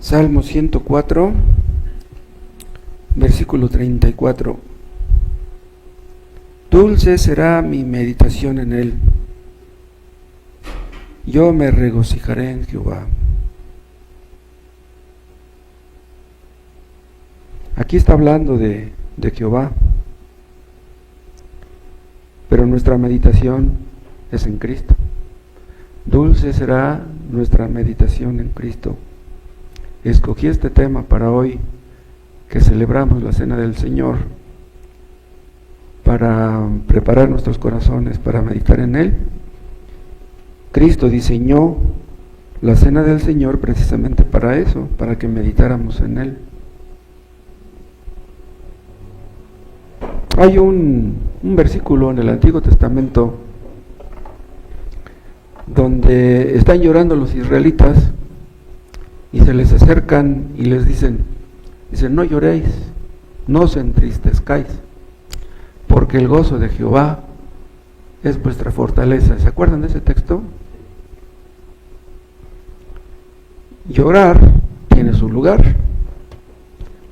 Salmo 104, versículo 34. Dulce será mi meditación en él. Yo me regocijaré en Jehová. Aquí está hablando de Jehová, pero nuestra meditación es en Cristo. Dulce será nuestra meditación en Cristo. Escogí este tema para hoy, que celebramos la Cena del Señor, para preparar nuestros corazones para meditar en Él. Cristo diseñó la Cena del Señor precisamente para eso, para que meditáramos en Él. Hay un versículo en el Antiguo Testamento donde están llorando los israelitas y se les acercan y les dicen, no lloréis, no os entristezcáis, porque el gozo de Jehová es vuestra fortaleza. ¿Se acuerdan de ese texto? Llorar tiene su lugar.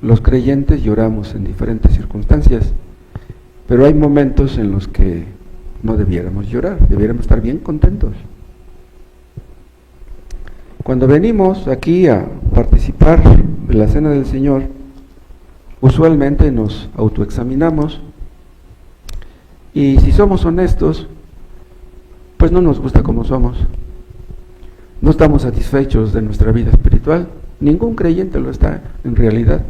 Los creyentes lloramos en diferentes circunstancias, pero hay momentos en los que no debiéramos llorar, debiéramos estar bien contentos. Cuando venimos aquí a participar de la Cena del Señor, usualmente nos autoexaminamos y si somos honestos, pues no nos gusta como somos. No estamos satisfechos de nuestra vida espiritual. Ningún creyente lo está en realidad.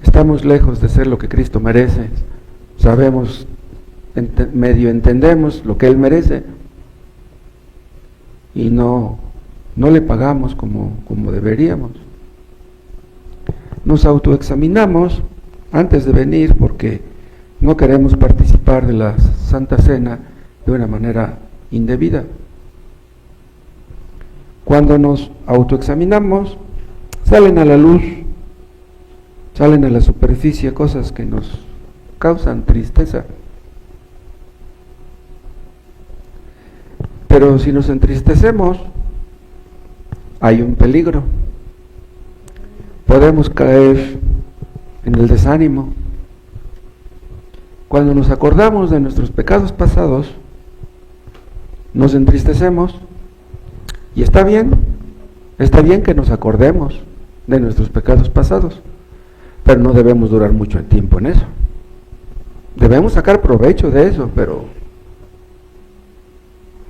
Estamos lejos de ser lo que Cristo merece. Sabemos, medio entendemos lo que Él merece y no le pagamos como deberíamos. Nos autoexaminamos antes de venir porque no queremos participar de la Santa Cena de una manera indebida. Cuando nos autoexaminamos, salen a la luz, salen a la superficie cosas que nos causan tristeza. Pero si nos entristecemos, hay un peligro. Podemos caer en el desánimo. Cuando nos acordamos de nuestros pecados pasados, nos entristecemos, y está bien que nos acordemos de nuestros pecados pasados, pero no debemos durar mucho tiempo en eso. Debemos sacar provecho de eso, pero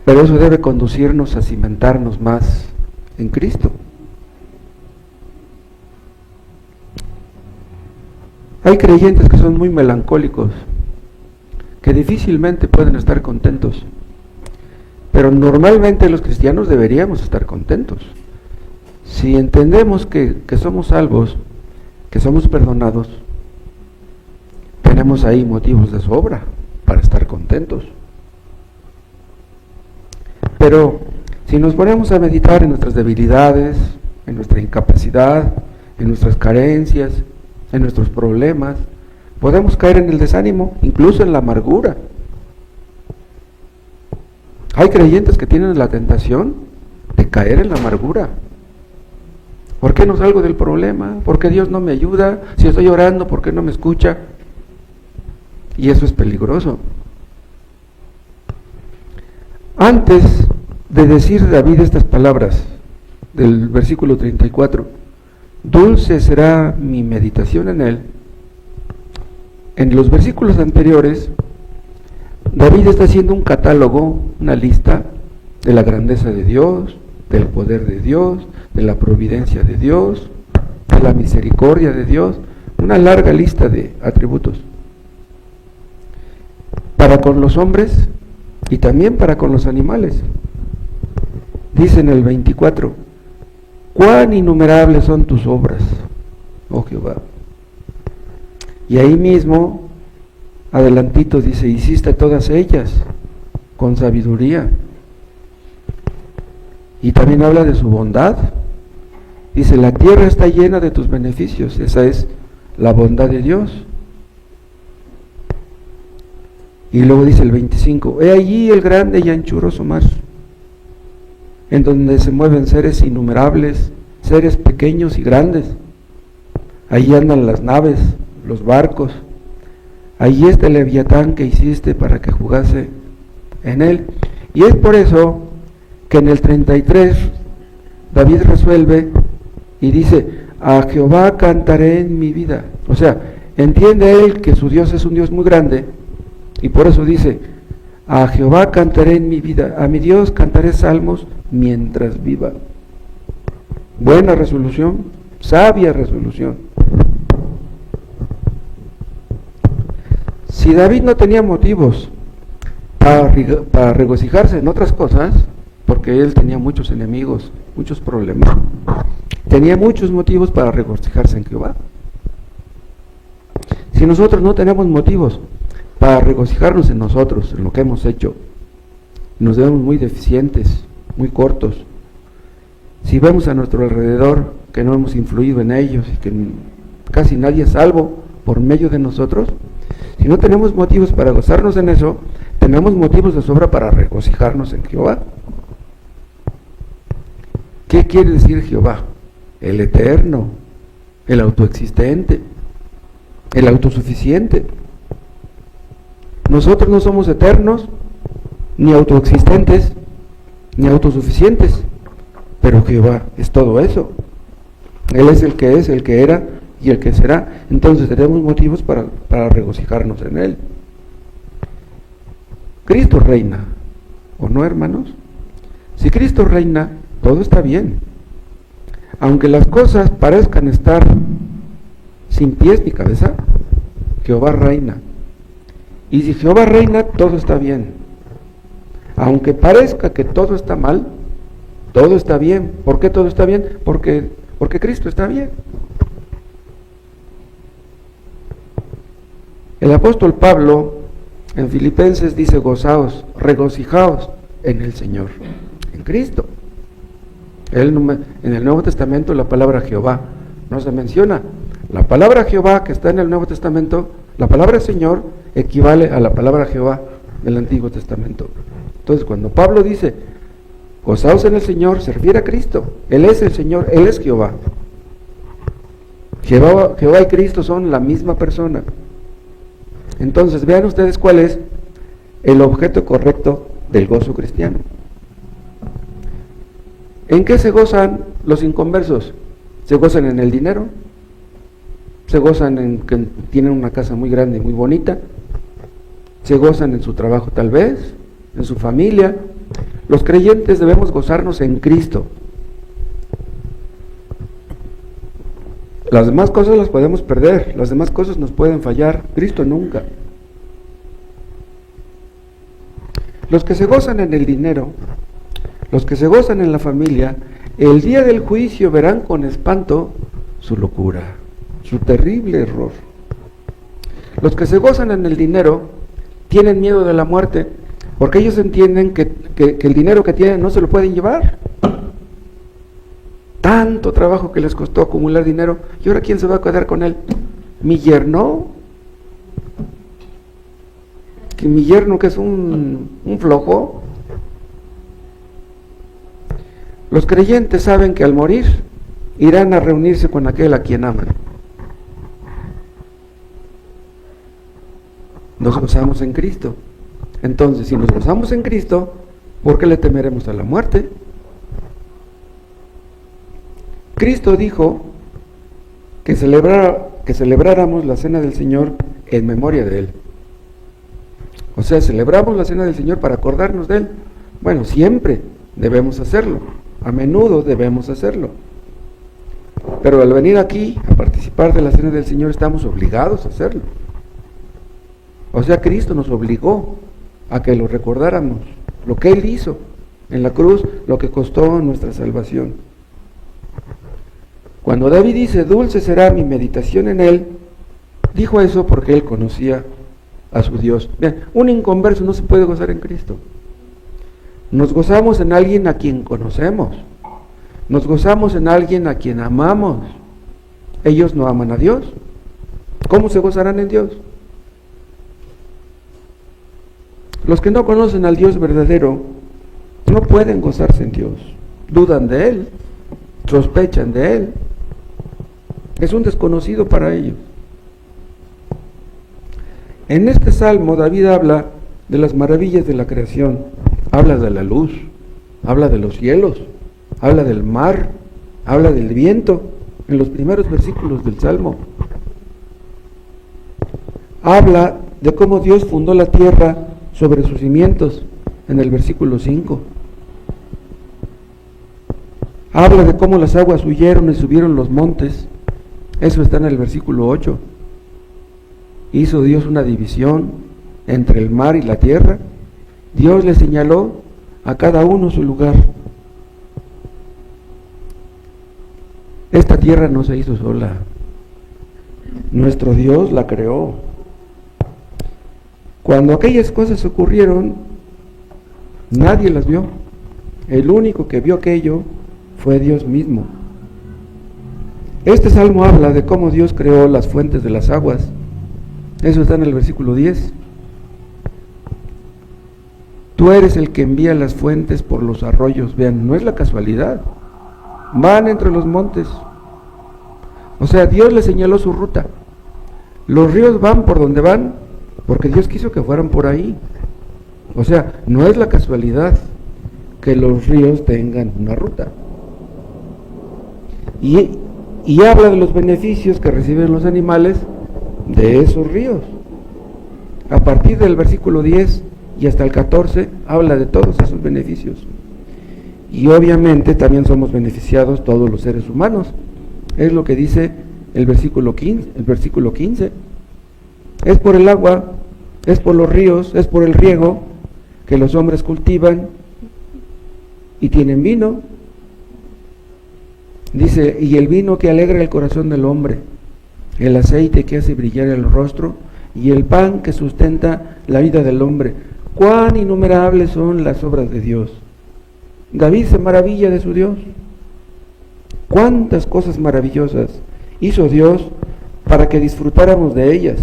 eso debe conducirnos a cimentarnos más en Cristo. Hay creyentes que son muy melancólicos, que difícilmente pueden estar contentos, pero normalmente los cristianos deberíamos estar contentos. Si entendemos que somos salvos, que somos perdonados, tenemos ahí motivos de sobra para estar contentos. Pero si nos ponemos a meditar en nuestras debilidades, en nuestra incapacidad, en nuestras carencias, en nuestros problemas, podemos caer en el desánimo, incluso en la amargura. Hay creyentes que tienen la tentación de caer en la amargura. ¿Por qué no salgo del problema? ¿Por qué Dios no me ayuda? Si estoy orando, ¿por qué no me escucha? Y eso es peligroso. Antes de decir David estas palabras del versículo 34, dulce será mi meditación en él, en los versículos anteriores, David está haciendo un catálogo, una lista de la grandeza de Dios, del poder de Dios, de la providencia de Dios, de la misericordia de Dios, una larga lista de atributos para con los hombres y también para con los animales. Dice en el 24, cuán innumerables son tus obras, oh Jehová. Y ahí mismo, adelantito dice, hiciste todas ellas con sabiduría. Y también habla de su bondad. Dice, la tierra está llena de tus beneficios. Esa es la bondad de Dios. Y luego dice el 25, he allí el grande y anchuroso mar, en donde se mueven seres innumerables, seres pequeños y grandes. Ahí andan las naves, los barcos. Ahí está el Leviatán que hiciste para que jugase en él. Y es por eso que en el 33 David resuelve y dice: a Jehová cantaré en mi vida. O sea, entiende él que su Dios es un Dios muy grande, y por eso dice: a Jehová cantaré en mi vida, a mi Dios cantaré salmos mientras viva. Buena resolución, sabia resolución. Si David no tenía motivos para regocijarse en otras cosas, porque él tenía muchos enemigos, muchos problemas, tenía muchos motivos para regocijarse en Jehová. Si nosotros no tenemos motivos para regocijarnos en nosotros, en lo que hemos hecho, nos vemos muy deficientes, muy cortos. Si vemos a nuestro alrededor que no hemos influido en ellos y que casi nadie es salvo por medio de nosotros, si no tenemos motivos para gozarnos en eso, tenemos motivos de sobra para regocijarnos en Jehová. ¿Qué quiere decir Jehová? El eterno, el autoexistente, el autosuficiente. Nosotros no somos eternos, ni autoexistentes, ni autosuficientes, pero Jehová es todo eso. Él es, el que era y el que será. Entonces tenemos motivos para regocijarnos en Él. Cristo reina, ¿o no, hermanos? Si Cristo reina, todo está bien. Aunque las cosas parezcan estar sin pies ni cabeza, Jehová reina. Y si Jehová reina, todo está bien. Aunque parezca que todo está mal, todo está bien. ¿Por qué todo está bien? Porque Cristo está bien. El apóstol Pablo en Filipenses dice: gozaos, regocijaos en el Señor, en Cristo. En el Nuevo Testamento la palabra Jehová no se menciona. La palabra Jehová que está en el Nuevo Testamento, la palabra Señor, equivale a la palabra Jehová del Antiguo Testamento. Entonces, cuando Pablo dice gozaos en el Señor, se refiere a Cristo. Él es el Señor, Él es Jehová. Jehová y Cristo son la misma persona. Entonces, vean ustedes cuál es el objeto correcto del gozo cristiano. ¿En qué se gozan los inconversos? ¿Se gozan en el dinero? ¿Se gozan en que tienen una casa muy grande y muy bonita? ¿Se gozan en su trabajo tal vez? ¿En su familia? Los creyentes debemos gozarnos en Cristo. Las demás cosas las podemos perder, las demás cosas nos pueden fallar, Cristo nunca. Los que se gozan en el dinero, los que se gozan en la familia, el día del juicio verán con espanto su locura, su terrible error. Los que se gozan en el dinero tienen miedo de la muerte, porque ellos entienden que el dinero que tienen no se lo pueden llevar. Tanto trabajo que les costó acumular dinero, ¿y ahora quién se va a quedar con él? ¿Mi yerno? ¿Que mi yerno que es un flojo? Los creyentes saben que al morir irán a reunirse con aquel a quien aman. Nos gozamos en Cristo. Entonces, si nos gozamos en Cristo, ¿por qué le temeremos a la muerte? Cristo dijo que celebráramos la cena del Señor en memoria de Él. O sea, celebramos la cena del Señor para acordarnos de Él. Bueno, siempre debemos hacerlo, a menudo debemos hacerlo. Pero al venir aquí a participar de la cena del Señor estamos obligados a hacerlo. O sea, Cristo nos obligó a que lo recordáramos, lo que Él hizo en la cruz, lo que costó nuestra salvación. Cuando David dice, dulce será mi meditación en Él, dijo eso porque él conocía a su Dios. Bien, un inconverso no se puede gozar en Cristo. Nos gozamos en alguien a quien conocemos. Nos gozamos en alguien a quien amamos. Ellos no aman a Dios. ¿Cómo se gozarán en Dios? Los que no conocen al Dios verdadero no pueden gozarse en Dios. Dudan de Él. sospechan de Él. Es un desconocido para ellos. En este salmo David habla de las maravillas de la creación, habla de la luz, habla de los cielos, habla del mar, habla del viento, en los primeros versículos del salmo. Habla de cómo Dios fundó la tierra sobre sus cimientos, en el versículo 5. Habla de cómo las aguas huyeron y subieron los montes, eso está en el versículo 8. Hizo Dios una división entre el mar y la tierra. Dios le señaló a cada uno su lugar. Esta tierra no se hizo sola. Nuestro Dios la creó. Cuando aquellas cosas ocurrieron, nadie las vio. El único que vio aquello fue Dios mismo. Este salmo habla de cómo Dios creó las fuentes de las aguas. Eso está en el versículo 10. Tú eres el que envía las fuentes por los arroyos. Vean, no es la casualidad. Van entre los montes. O sea, Dios le señaló su ruta. Los ríos van por donde van, porque Dios quiso que fueran por ahí. O sea, no es la casualidad que los ríos tengan una ruta. Y habla de los beneficios que reciben los animales de esos ríos. A partir del versículo 10 y hasta el 14 habla de todos esos beneficios. Y obviamente también somos beneficiados todos los seres humanos. Es lo que dice el versículo 15. Es por el agua, es por los ríos, es por el riego que los hombres cultivan y tienen vino. Dice, y el vino que alegra el corazón del hombre, el aceite que hace brillar el rostro y el pan que sustenta la vida del hombre. Cuán innumerables son las obras de Dios. David se maravilla de su Dios. Cuántas cosas maravillosas hizo Dios para que disfrutáramos de ellas.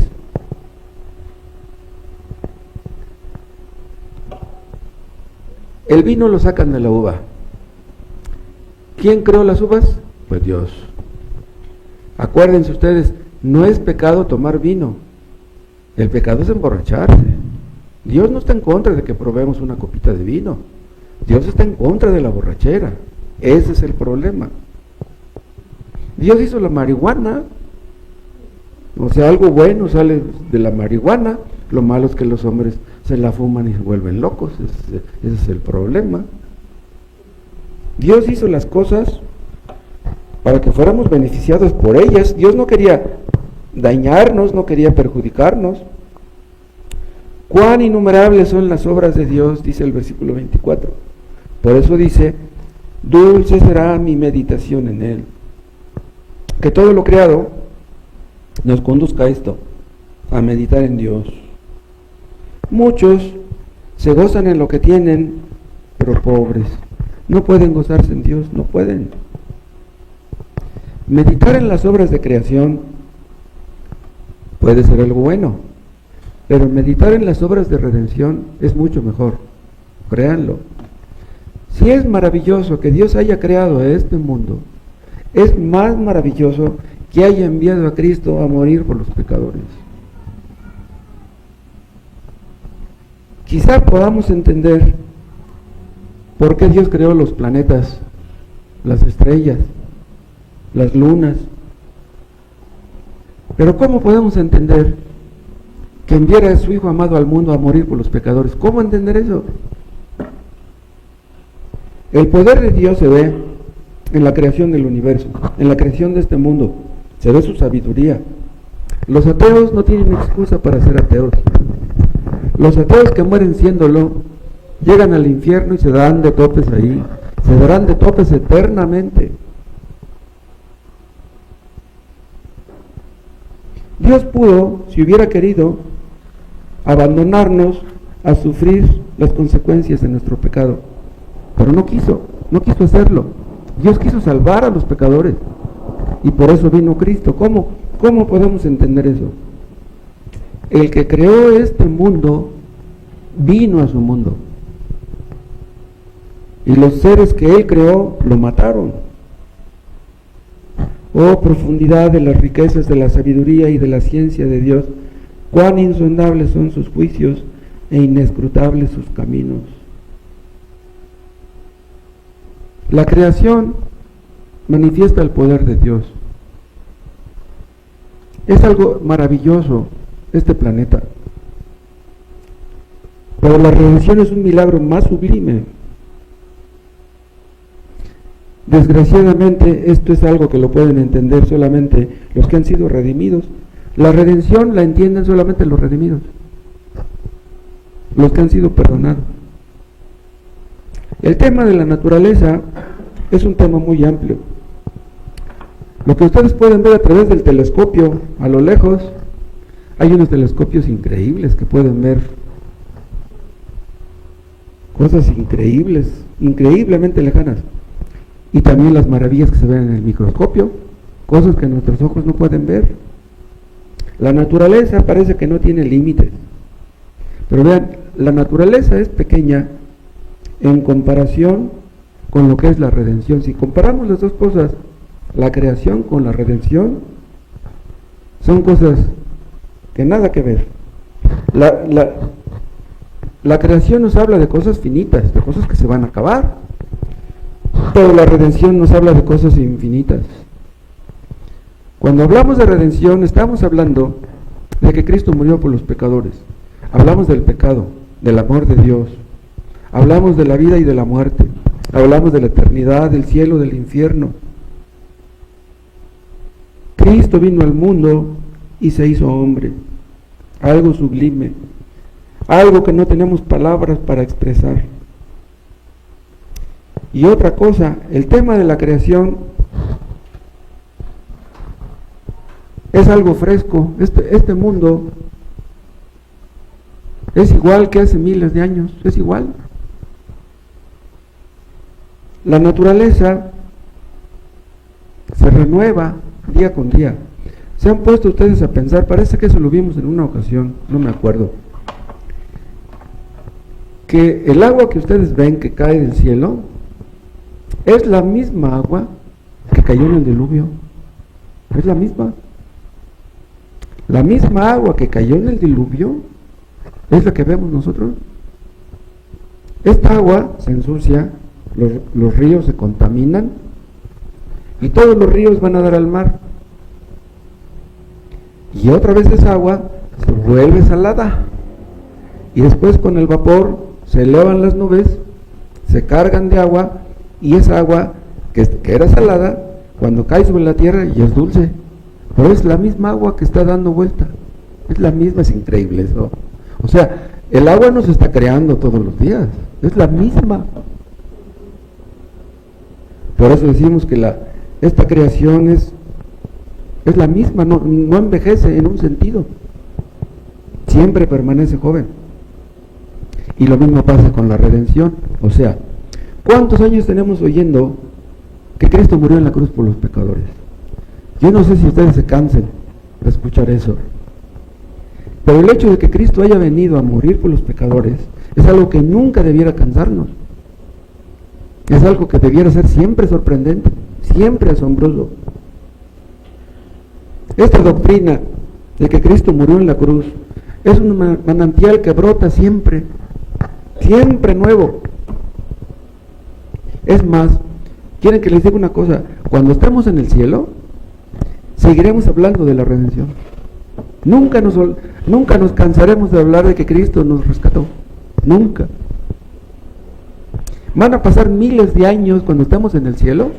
El vino lo sacan de la uva. ¿Quién creó las uvas? Pues Dios. Acuérdense ustedes, no es pecado tomar vino. El pecado es emborracharse. Dios no está en contra de que probemos una copita de vino. Dios está en contra de la borrachera. Ese es el problema. Dios hizo la marihuana. O sea, algo bueno sale de la marihuana. Lo malo es que los hombres se la fuman y se vuelven locos. Ese es el problema. Dios hizo las cosas para que fuéramos beneficiados por ellas. Dios no quería dañarnos, no quería perjudicarnos. Cuán innumerables son las obras de Dios, dice el versículo 24. Por eso dice, dulce será mi meditación en Él. Que todo lo creado nos conduzca a esto, a meditar en Dios. Muchos se gozan en lo que tienen, pero pobres. No pueden gozarse en Dios, no pueden. Meditar en las obras de creación puede ser algo bueno, pero meditar en las obras de redención es mucho mejor. Créanlo. Si es maravilloso que Dios haya creado a este mundo, es más maravilloso que haya enviado a Cristo a morir por los pecadores. Quizá podamos entender por qué Dios creó los planetas, las estrellas, las lunas. Pero ¿cómo podemos entender que enviara a su Hijo amado al mundo a morir por los pecadores? ¿Cómo entender eso? El poder de Dios se ve en la creación del universo, en la creación de este mundo. Se ve su sabiduría. Los ateos no tienen excusa para ser ateos. Los ateos que mueren siéndolo, llegan al infierno y se dan de topes ahí. Se darán de topes eternamente. Dios pudo, si hubiera querido, abandonarnos a sufrir las consecuencias de nuestro pecado. Pero no quiso hacerlo. Dios quiso salvar a los pecadores. Y por eso vino Cristo. ¿Cómo podemos entender eso? El que creó este mundo, vino a su mundo. Y los seres que Él creó, lo mataron. Oh profundidad de las riquezas de la sabiduría y de la ciencia de Dios, cuán insondables son sus juicios e inescrutables sus caminos. La creación manifiesta el poder de Dios. Es algo maravilloso este planeta. Pero la redención es un milagro más sublime. Desgraciadamente, esto es algo que lo pueden entender solamente los que han sido redimidos. La redención la entienden solamente los redimidos, los que han sido perdonados. El tema de la naturaleza es un tema muy amplio. Lo que ustedes pueden ver a través del telescopio, a lo lejos, hay unos telescopios increíbles que pueden ver cosas increíbles, increíblemente lejanas. Y también las maravillas que se ven en el microscopio, cosas que nuestros ojos no pueden ver. La naturaleza parece que no tiene límites. Pero vean, la naturaleza es pequeña en comparación con lo que es la redención. Si comparamos las dos cosas, la creación con la redención, son cosas que nada que ver. La creación nos habla de cosas finitas, de cosas que se van a acabar. Pero la redención nos habla de cosas infinitas. Cuando hablamos de redención, estamos hablando de que Cristo murió por los pecadores. Hablamos del pecado, del amor de Dios. Hablamos de la vida y de la muerte. Hablamos de la eternidad, del cielo, del infierno. Cristo vino al mundo y se hizo hombre. Algo sublime. Algo que no tenemos palabras para expresar. Y otra cosa, el tema de la creación es algo fresco. Este mundo es igual que hace miles de años, es igual. La naturaleza se renueva día con día. ¿Se han puesto ustedes a pensar? Parece que eso lo vimos en una ocasión, no me acuerdo, que el agua que ustedes ven que cae del cielo es la misma agua que cayó en el diluvio. Es la misma. La misma agua que cayó en el diluvio es la que vemos nosotros. Esta agua se ensucia, los ríos se contaminan y todos los ríos van a dar al mar. Y otra vez esa agua se vuelve salada. Y después con el vapor se elevan las nubes, se cargan de agua. Y esa agua que era salada, cuando cae sobre la tierra y es dulce, pero es la misma agua que está dando vuelta, es la misma, es increíble eso. O sea, el agua no se está creando todos los días, es la misma. Por eso decimos que esta creación es la misma, no envejece en un sentido, siempre permanece joven. Y lo mismo pasa con la redención, o sea, ¿cuántos años tenemos oyendo que Cristo murió en la cruz por los pecadores? Yo no sé si ustedes se cansen de escuchar eso. Pero el hecho de que Cristo haya venido a morir por los pecadores es algo que nunca debiera cansarnos. Es algo que debiera ser siempre sorprendente, siempre asombroso. Esta doctrina de que Cristo murió en la cruz es un manantial que brota siempre, siempre nuevo. Es más, quieren que les diga una cosa, cuando estemos en el cielo, seguiremos hablando de la redención. Nunca nos cansaremos de hablar de que Cristo nos rescató, nunca. Van a pasar miles de años cuando estemos en el cielo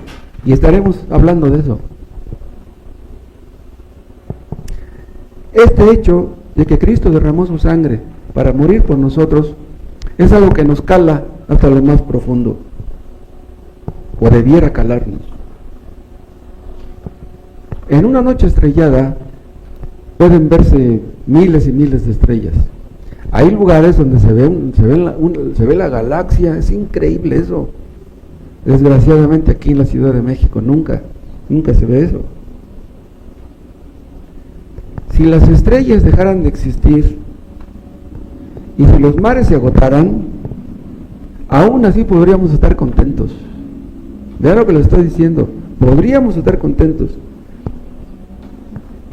y estaremos hablando de eso. Este hecho de que Cristo derramó su sangre para morir por nosotros es algo que nos cala hasta lo más profundo, o debiera calarnos. En una noche estrellada pueden verse miles y miles de estrellas. Hay lugares donde se ve la galaxia, es increíble eso. Desgraciadamente aquí en la Ciudad de México nunca se ve eso. Si las estrellas dejaran de existir y si los mares se agotaran, aún así podríamos estar contentos. Vean lo que les estoy diciendo, podríamos estar contentos.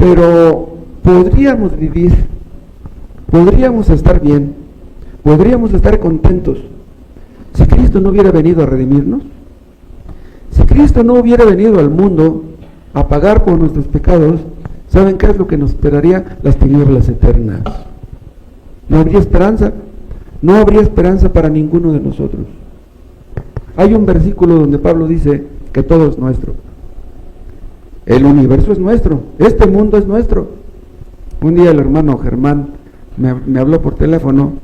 Pero podríamos vivir, podríamos estar bien, podríamos estar contentos si Cristo no hubiera venido a redimirnos. Si Cristo no hubiera venido al mundo a pagar por nuestros pecados, ¿saben qué es lo que nos esperaría? Las tinieblas eternas. No habría esperanza, no habría esperanza para ninguno de nosotros. Hay un versículo donde Pablo dice que todo es nuestro. El universo es nuestro, este mundo es nuestro. Un día el hermano Germán me habló por teléfono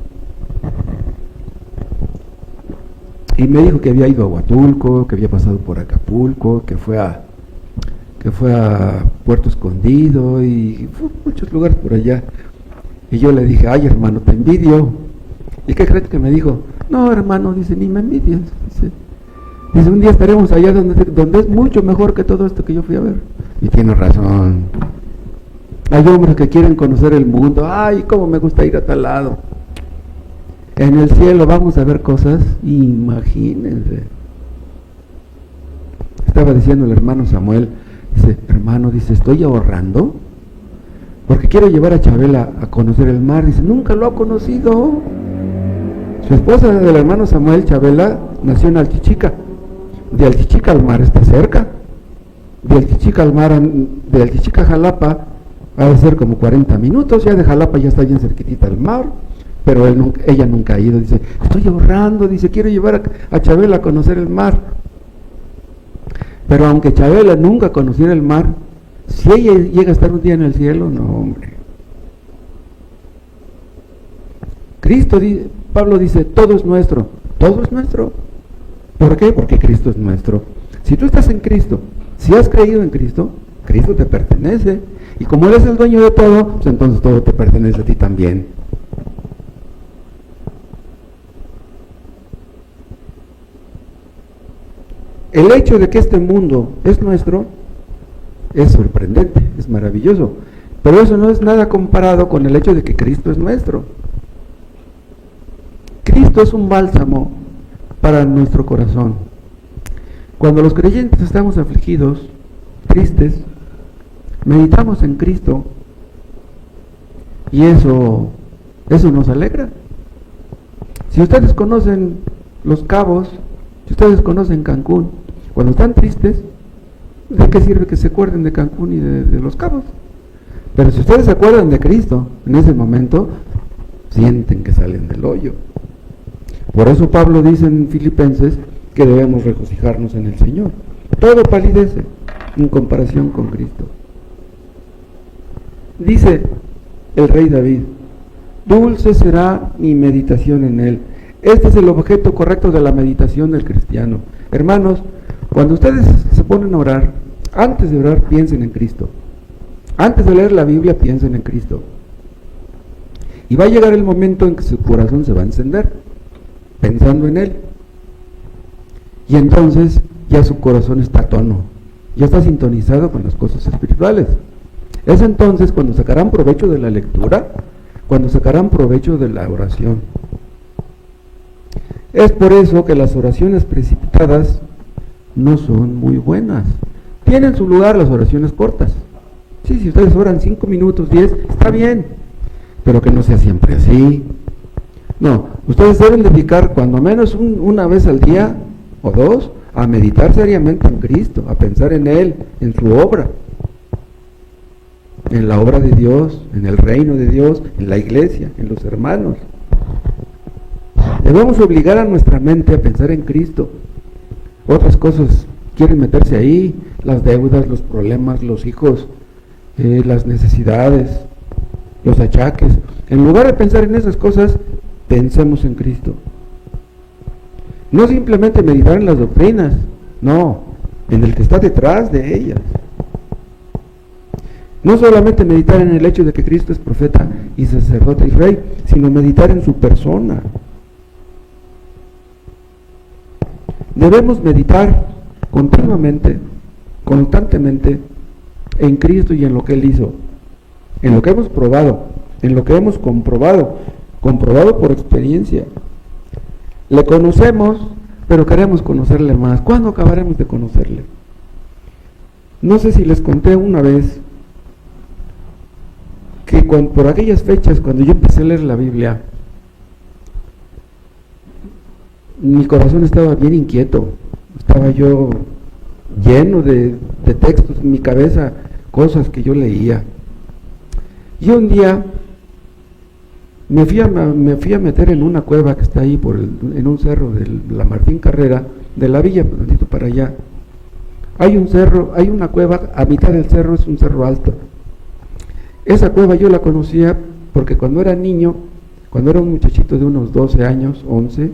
y me dijo que había ido a Huatulco, que había pasado por Acapulco, que fue a Puerto Escondido y fue a muchos lugares por allá. Y yo le dije, ay hermano, te envidio. ¿Y qué crees que me dijo? No hermano, dice, ni me envidias. Dice, un día estaremos allá donde es mucho mejor que todo esto que yo fui a ver. Y tiene razón. Hay hombres que quieren conocer el mundo. Ay, cómo me gusta ir a tal lado. En el cielo vamos a ver cosas, imagínense. Estaba diciendo el hermano Samuel, dice, hermano, dice, estoy ahorrando porque quiero llevar a Chabela a conocer el mar. Dice, nunca lo ha conocido. Su esposa del hermano Samuel, Chabela, nació en Alchichica. De Alchichica al mar está cerca. De Alchichica al mar, de Alchichica a Jalapa, va a ser como 40 minutos. Ya de Jalapa ya está bien cerquitita al mar. Pero ella nunca ha ido. Dice, estoy ahorrando. Dice, quiero llevar a Chabela a conocer el mar. Pero aunque Chabela nunca conociera el mar, si ella llega a estar un día en el cielo, no hombre. Cristo, Pablo dice, todo es nuestro. Todo es nuestro. ¿Por qué? Porque Cristo es nuestro. Si tú estás en Cristo, si has creído en Cristo, Cristo te pertenece. Y como Él es el dueño de todo, pues entonces todo te pertenece a ti también. El hecho de que este mundo es nuestro es sorprendente, es maravilloso, pero eso no es nada comparado con el hecho de que Cristo es nuestro. Cristo es un bálsamo para nuestro corazón. Cuando los creyentes estamos afligidos, tristes, meditamos en Cristo y eso nos alegra. Si ustedes conocen Los Cabos, si ustedes conocen Cancún, cuando están tristes, ¿de qué sirve que se acuerden de Cancún y de Los Cabos? Pero si ustedes se acuerdan de Cristo, en ese momento, sienten que salen del hoyo. Por eso Pablo dice en Filipenses que debemos regocijarnos en el Señor. Todo palidece en comparación con Cristo. Dice el rey David, dulce será mi meditación en Él. Este es el objeto correcto de la meditación del cristiano. Hermanos, cuando ustedes se ponen a orar, antes de orar piensen en Cristo. Antes de leer la Biblia piensen en Cristo. Y va a llegar el momento en que su corazón se va a encender, pensando en Él. Y entonces ya su corazón está a tono, ya está sintonizado con las cosas espirituales. Es entonces cuando sacarán provecho de la lectura, cuando sacarán provecho de la oración. Es por eso que las oraciones precipitadas no son muy buenas. Tienen su lugar las oraciones cortas. Sí, si ustedes oran 5 minutos, 10, está bien, pero que no sea siempre así. No, ustedes deben dedicar cuando menos una vez al día o dos a meditar seriamente en Cristo, a pensar en Él, en su obra, en la obra de Dios, en el reino de Dios, en la iglesia, en los hermanos. Debemos obligar a nuestra mente a pensar en Cristo. Otras cosas quieren meterse ahí, las deudas, los problemas, los hijos, las necesidades, los achaques. En lugar de pensar en esas cosas, pensemos en Cristo. No simplemente meditar en las doctrinas, no, en el que está detrás de ellas. No solamente meditar en el hecho de que Cristo es profeta y sacerdote y rey, sino meditar en su persona. Debemos meditar continuamente, constantemente, en Cristo y en lo que Él hizo, en lo que hemos probado, en lo que hemos comprobado por experiencia. Le conocemos, pero queremos conocerle más. ¿Cuándo acabaremos de conocerle? No sé si les conté una vez por aquellas fechas, cuando yo empecé a leer la Biblia, mi corazón estaba bien inquieto, estaba yo lleno de textos en mi cabeza, cosas que yo leía. Y un día me fui a meter en una cueva que está ahí en un cerro de la Martín Carrera, de la villa, un poquito para allá. Hay un cerro, hay una cueva, a mitad del cerro es un cerro alto. Esa cueva yo la conocía porque cuando era niño, cuando era un muchachito de unos 12 años, 11,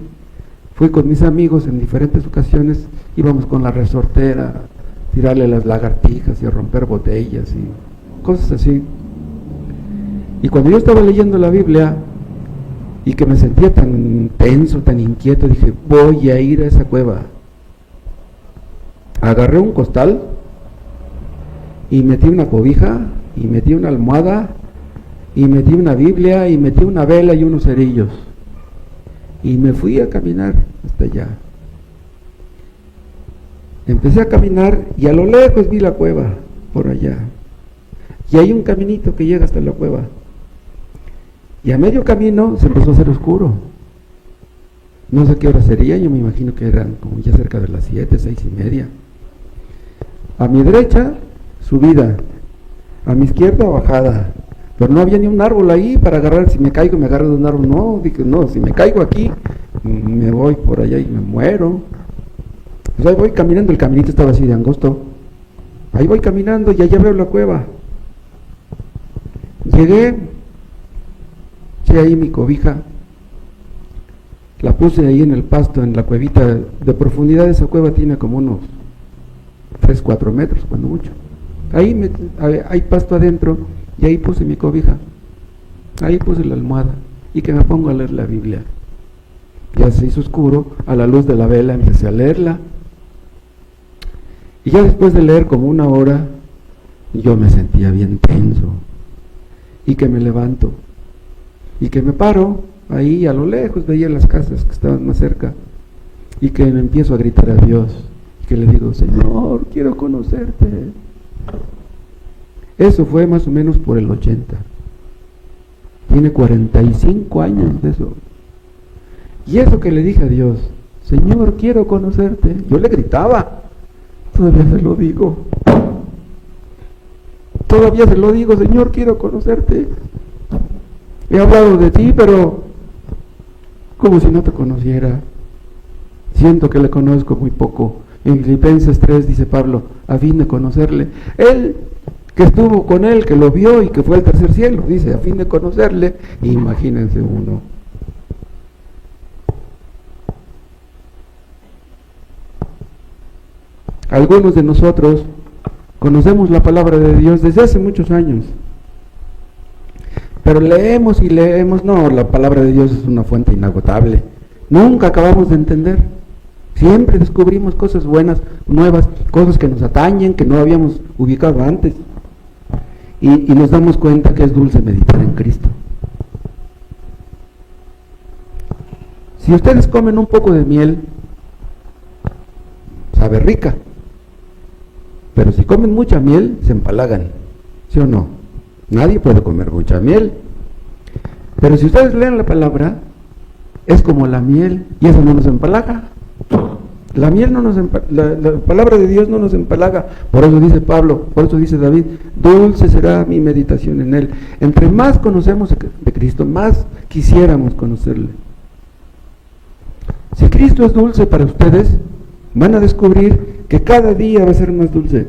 fui con mis amigos en diferentes ocasiones, íbamos con la resortera a tirarle las lagartijas y a romper botellas y cosas así. Y cuando yo estaba leyendo la Biblia y que me sentía tan tenso, tan inquieto, dije, voy a ir a esa cueva. Agarré un costal y metí una cobija y metí una almohada y metí una Biblia y metí una vela y unos cerillos y me fui a caminar hasta allá. Empecé a caminar y a lo lejos vi la cueva por allá y hay un caminito que llega hasta la cueva y a medio camino se empezó a hacer oscuro. No sé qué hora sería, yo me imagino que eran como ya cerca de las 7, 6:30. A mi derecha, subida, a mi izquierda, bajada, pero no había ni un árbol ahí para agarrar. Si me caigo, me agarro de un árbol. No, dije, no, si me caigo aquí, me voy por allá y me muero. Pues ahí voy caminando, el caminito estaba así de angosto. Ahí voy caminando y allá veo la cueva. Llegué, eché ahí mi cobija, la puse ahí en el pasto, en la cuevita. De profundidad esa cueva tiene como unos 3-4 metros, cuando mucho. Ahí hay pasto adentro y ahí puse mi cobija, ahí puse la almohada y que me pongo a leer la Biblia. Ya se hizo oscuro, a la luz de la vela empecé a leerla y ya después de leer como 1 hora yo me sentía bien tenso y que me levanto y que me paro ahí a lo lejos, veía las casas que estaban más cerca y que me empiezo a gritar a Dios y que le digo, Señor, quiero conocerte. Eso fue más o menos por el 80. Tiene 45 años de eso. Y eso que le dije a Dios, Señor, quiero conocerte, yo le gritaba, todavía se lo digo, Señor, quiero conocerte. He hablado de ti, pero como si no te conociera. Siento que le conozco muy poco. En Filipenses 3 dice Pablo, a fin de conocerle. Él que estuvo con él, que lo vio y que fue al tercer cielo, dice, a fin de conocerle. Imagínense uno. Algunos de nosotros conocemos la palabra de Dios desde hace muchos años, pero leemos y leemos. No, la palabra de Dios es una fuente inagotable, nunca acabamos de entender. Siempre descubrimos cosas buenas, nuevas, cosas que nos atañen, que no habíamos ubicado antes, y nos damos cuenta que es dulce meditar en Cristo. Si ustedes comen un poco de miel, sabe rica, pero si comen mucha miel, se empalagan, ¿sí o no? Nadie puede comer mucha miel, pero si ustedes leen la palabra, es como la miel, y eso no nos empalaga. La miel la palabra de Dios no nos empalaga. Por eso dice Pablo, por eso dice David, dulce será mi meditación en él. Entre más conocemos de Cristo, más quisiéramos conocerle. Si Cristo es dulce para ustedes, van a descubrir que cada día va a ser más dulce.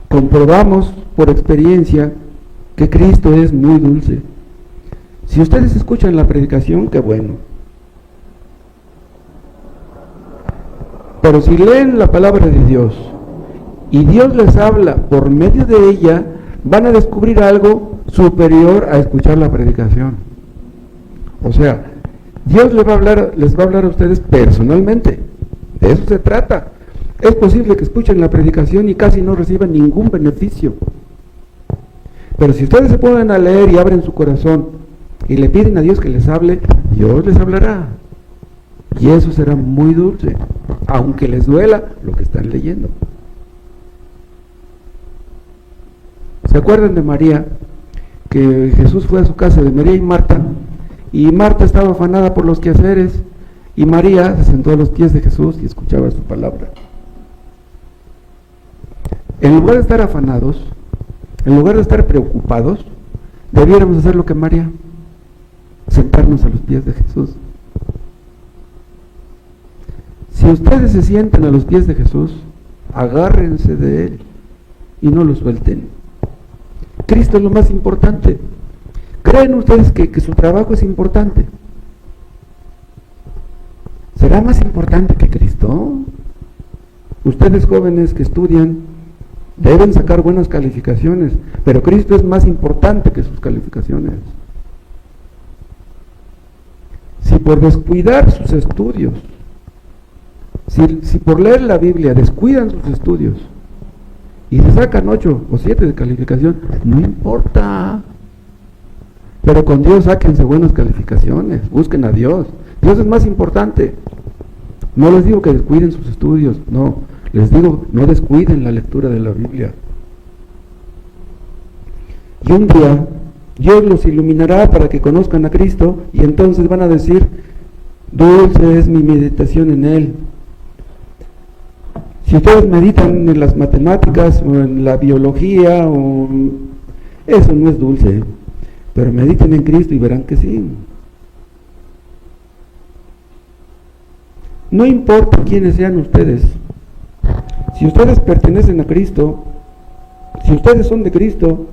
Comprobamos por experiencia que Cristo es muy dulce. Si ustedes escuchan la predicación, qué bueno. Pero si leen la palabra de Dios y Dios les habla por medio de ella, van a descubrir algo superior a escuchar la predicación. O sea, Dios les va a hablar a ustedes personalmente. De eso se trata. Es posible que escuchen la predicación y casi no reciban ningún beneficio. Pero si ustedes se ponen a leer y abren su corazón y le piden a Dios que les hable, Dios les hablará. Y eso será muy dulce, aunque les duela lo que están leyendo. ¿Se acuerdan de María? Que Jesús fue a su casa, de María y Marta estaba afanada por los quehaceres, y María se sentó a los pies de Jesús y escuchaba su palabra. En lugar de estar afanados, en lugar de estar preocupados, debiéramos hacer lo que María, sentarnos a los pies de Jesús. Si ustedes se sientan a los pies de Jesús, agárrense de Él y no lo suelten. Cristo es lo más importante. ¿Creen ustedes que su trabajo es importante? ¿Será más importante que Cristo? Ustedes jóvenes que estudian deben sacar buenas calificaciones, pero Cristo es más importante que sus calificaciones. Si por descuidar sus estudios, si por leer la Biblia descuidan sus estudios y se sacan 8 o 7 de calificación, no importa. Pero con Dios sáquense buenas calificaciones, busquen a Dios. Dios es más importante. No les digo que descuiden sus estudios, no. Les digo, no descuiden la lectura de la Biblia. Y un día, Dios los iluminará para que conozcan a Cristo, y entonces van a decir, dulce es mi meditación en Él. Si ustedes meditan en las matemáticas, o en la biología, eso no es dulce, pero mediten en Cristo y verán que sí. No importa quiénes sean ustedes, si ustedes pertenecen a Cristo, si ustedes son de Cristo,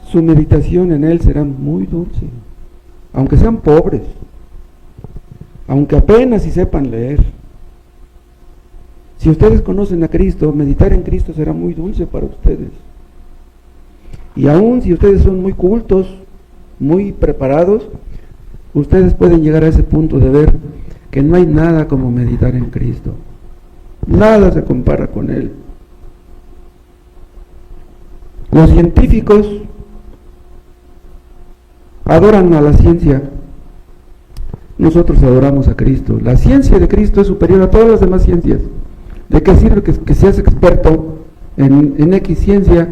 su meditación en Él será muy dulce, aunque sean pobres, aunque apenas si sepan leer. Si ustedes conocen a Cristo, meditar en Cristo será muy dulce para ustedes. Y aún si ustedes son muy cultos, muy preparados, ustedes pueden llegar a ese punto de ver que no hay nada como meditar en Cristo. Nada se compara con Él. Los científicos adoran a la ciencia. Nosotros adoramos a Cristo. La ciencia de Cristo es superior a todas las demás ciencias. ¿De qué sirve que seas experto en X ciencia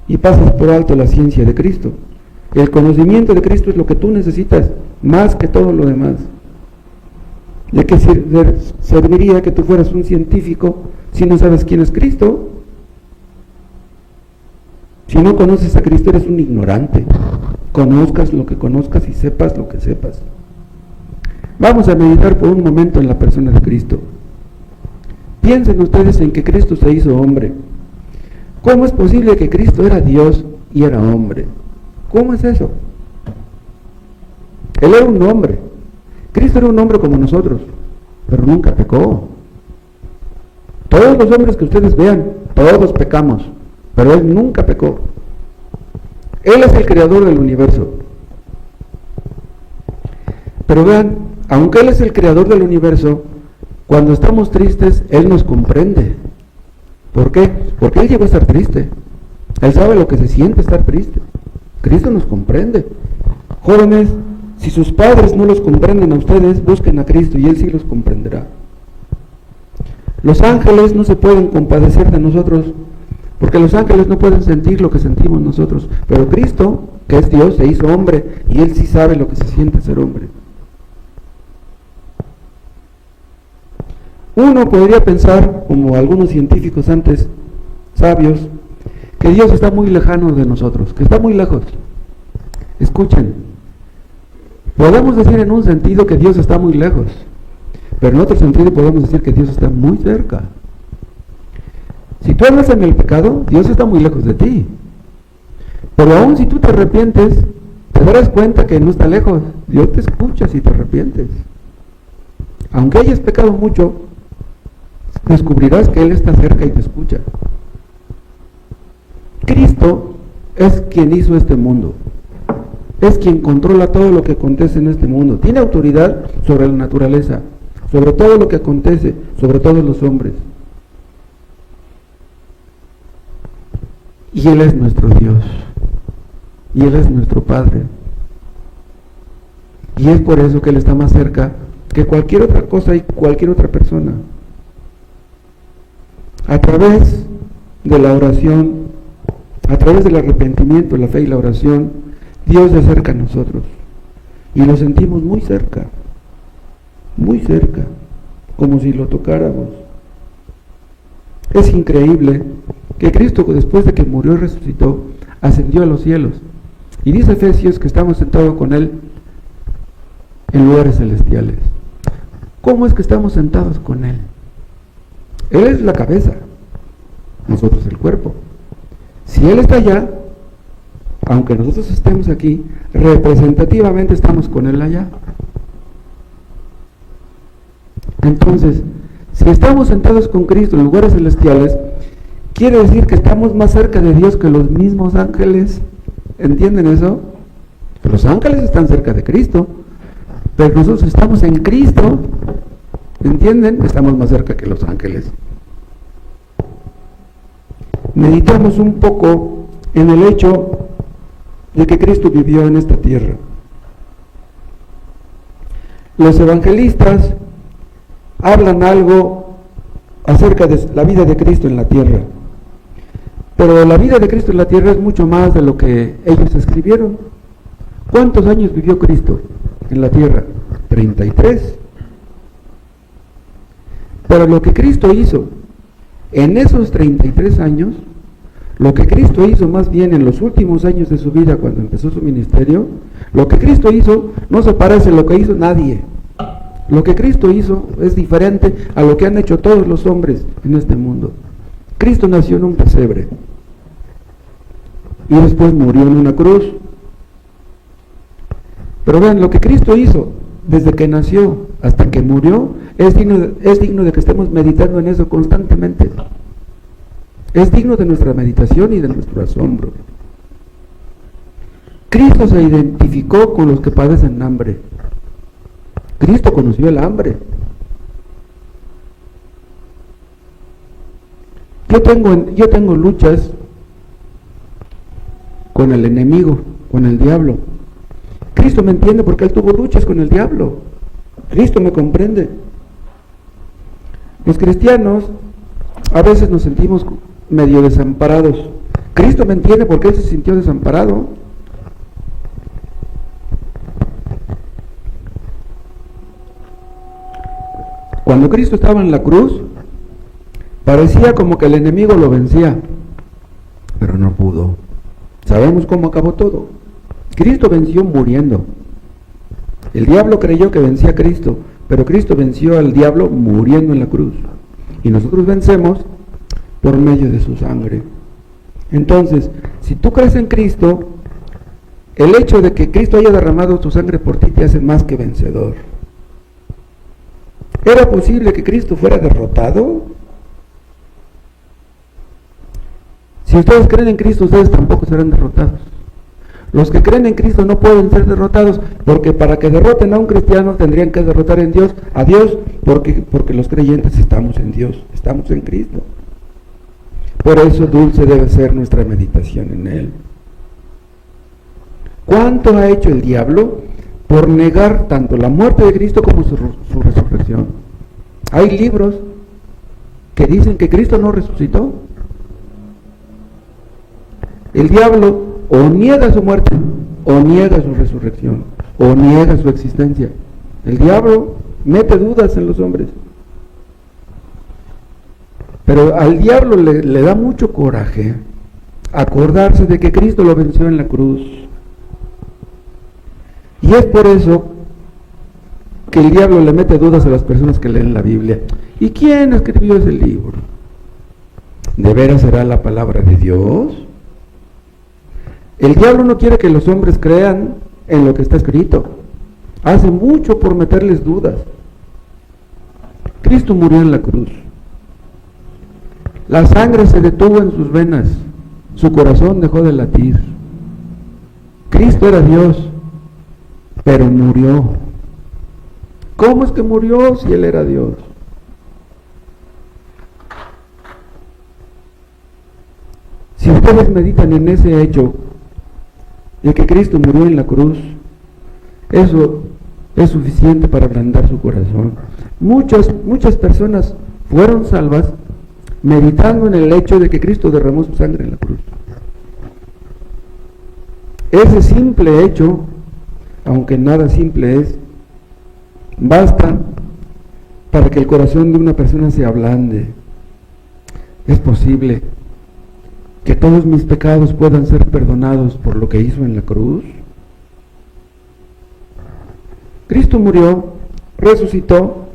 y pasas por alto la ciencia de Cristo? El conocimiento de Cristo es lo que tú necesitas, más que todo lo demás. ¿De qué serviría que tú fueras un científico si no sabes quién es Cristo? Si no conoces a Cristo, eres un ignorante. Conozcas lo que conozcas y sepas lo que sepas. Vamos a meditar por un momento en la persona de Cristo. Piensen ustedes en que Cristo se hizo hombre. ¿Cómo es posible que Cristo era Dios y era hombre? ¿Cómo es eso? Él era un hombre. Cristo era un hombre como nosotros, pero nunca pecó. Todos los hombres que ustedes vean, todos pecamos, pero Él nunca pecó. Él es el creador del universo. Pero vean, aunque Él es el creador del universo, cuando estamos tristes, Él nos comprende. ¿Por qué? Porque Él llegó a estar triste. Él sabe lo que se siente estar triste. Cristo nos comprende. Jóvenes, si sus padres no los comprenden a ustedes, busquen a Cristo y Él sí los comprenderá. Los ángeles no se pueden compadecer de nosotros, porque los ángeles no pueden sentir lo que sentimos nosotros. Pero Cristo, que es Dios, se hizo hombre y Él sí sabe lo que se siente ser hombre. Uno podría pensar, como algunos científicos antes, sabios, que Dios está muy lejano de nosotros, que está muy lejos. Escuchen, podemos decir en un sentido que Dios está muy lejos, pero en otro sentido podemos decir que Dios está muy cerca. Si tú andas en el pecado, Dios está muy lejos de ti. Pero aún si tú te arrepientes, te darás cuenta que no está lejos. Dios te escucha si te arrepientes. Aunque hayas pecado mucho, descubrirás que Él está cerca y te escucha. Cristo es quien hizo este mundo. Es quien controla todo lo que acontece en este mundo. Tiene autoridad sobre la naturaleza, sobre todo lo que acontece, sobre todos los hombres. Y Él es nuestro Dios. Y Él es nuestro Padre. Y es por eso que Él está más cerca que cualquier otra cosa y cualquier otra persona. A través de la oración a través del arrepentimiento, la fe y la oración, Dios se acerca a nosotros y lo sentimos muy cerca, como si lo tocáramos. Es increíble que Cristo, después de que murió y resucitó, ascendió a los cielos. Y dice Efesios que estamos sentados con Él en lugares celestiales. ¿Cómo es que estamos sentados con Él? Él es la cabeza, nosotros el cuerpo. Si Él está allá, aunque nosotros estemos aquí, representativamente estamos con Él allá. Entonces, si estamos sentados con Cristo en lugares celestiales, quiere decir que estamos más cerca de Dios que los mismos ángeles. ¿Entienden eso? Los ángeles están cerca de Cristo, pero nosotros estamos en Cristo. ¿Entienden? Estamos más cerca que los ángeles. Meditamos un poco en el hecho de que Cristo vivió en esta tierra. Los evangelistas hablan algo acerca de la vida de Cristo en la tierra, pero la vida de Cristo en la tierra es mucho más de lo que ellos escribieron. ¿Cuántos años vivió Cristo en la tierra? 33. Pero lo que Cristo hizo en esos 33 años, lo que Cristo hizo más bien en los últimos años de su vida, cuando empezó su ministerio, lo que Cristo hizo no se parece a lo que hizo nadie. Lo que Cristo hizo es diferente a lo que han hecho todos los hombres en este mundo. Cristo nació en un pesebre y después murió en una cruz. Pero vean, lo que Cristo hizo desde que nació hasta que murió es digno de que estemos meditando en eso constantemente. Es digno de nuestra meditación y de nuestro asombro. Cristo se identificó con los que padecen hambre. Cristo conoció el hambre. Yo tengo luchas con el enemigo, con el diablo. Cristo me entiende porque Él tuvo luchas con el diablo. Cristo me comprende. Los cristianos a veces nos sentimos medio desamparados. Cristo me entiende porque Él se sintió desamparado. Cuando Cristo estaba en la cruz, parecía como que el enemigo lo vencía, pero no pudo. Sabemos cómo acabó todo. Cristo venció muriendo. El diablo creyó que vencía a Cristo, pero Cristo venció al diablo muriendo en la cruz. Y nosotros vencemos por medio de su sangre. Entonces, si tú crees en Cristo, el hecho de que Cristo haya derramado su sangre por ti te hace más que vencedor. ¿Era posible que Cristo fuera derrotado? Si ustedes creen en Cristo, ustedes tampoco serán derrotados. Los que creen en Cristo no pueden ser derrotados, porque para que derroten a un cristiano tendrían que derrotar a Dios, porque los creyentes estamos en Dios, estamos en Cristo. Por eso dulce debe ser nuestra meditación en Él. ¿Cuánto ha hecho el diablo por negar tanto la muerte de Cristo como su resurrección? Hay libros que dicen que Cristo no resucitó. El diablo o niega su muerte, o niega su resurrección, o niega su existencia. El diablo mete dudas en los hombres. Pero al diablo le da mucho coraje acordarse de que Cristo lo venció en la cruz. Y es por eso que el diablo le mete dudas a las personas que leen la Biblia. ¿Y quién escribió ese libro? ¿De veras será la palabra de Dios? El diablo no quiere que los hombres crean en lo que está escrito. Hace mucho por meterles dudas. Cristo murió en la cruz. La sangre se detuvo en sus venas. Su corazón dejó de latir. Cristo era Dios, pero murió. ¿Cómo es que murió si Él era Dios? Si ustedes meditan en ese hecho, de que Cristo murió en la cruz, eso es suficiente para ablandar su corazón. Muchas personas fueron salvas meditando en el hecho de que Cristo derramó su sangre en la cruz. Ese simple hecho, aunque nada simple es, basta para que el corazón de una persona se ablande. Es posible que todos mis pecados puedan ser perdonados por lo que hizo en la cruz. Cristo murió, resucitó